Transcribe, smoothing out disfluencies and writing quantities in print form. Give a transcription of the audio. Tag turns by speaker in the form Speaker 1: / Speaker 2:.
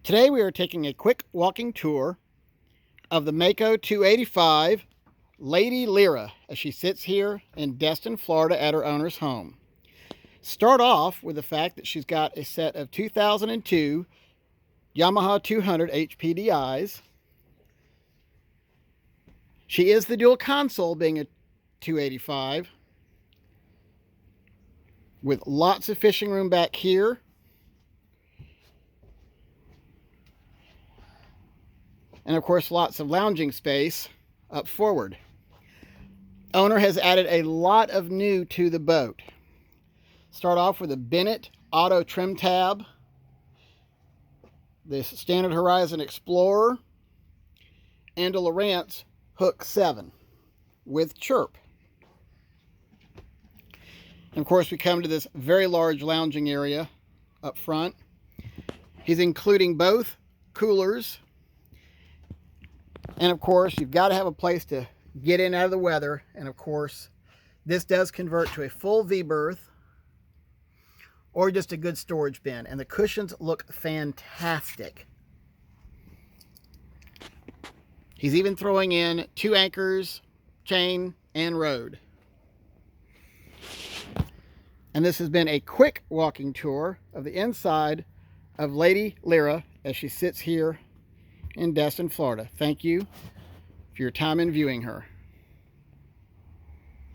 Speaker 1: Today we are taking a quick walking tour of the Mako 285 Lady Lyra as she sits here in Destin, Florida at her owner's home. Start off with the fact that she's got a set of 2002 Yamaha 200 HPDIs. She is the dual console, being a 285, with lots of fishing room back here. And of course, lots of lounging space up forward. Owner has added a lot of new to the boat. Start off with a Bennett auto trim tab, the Standard Horizon Explorer, and a Lowrance Hook 7 with chirp. And of course, we come to this very large lounging area up front. He's including both coolers. And of course, you've got to have a place to get in out of the weather. And of course, this does convert to a full V berth or just a good storage bin. And the cushions look fantastic. He's even throwing in 2 anchors, chain, and rode. And this has been a quick walking tour of the inside of Lady Lyra as she sits here in Destin, Florida. Thank you for your time in viewing her.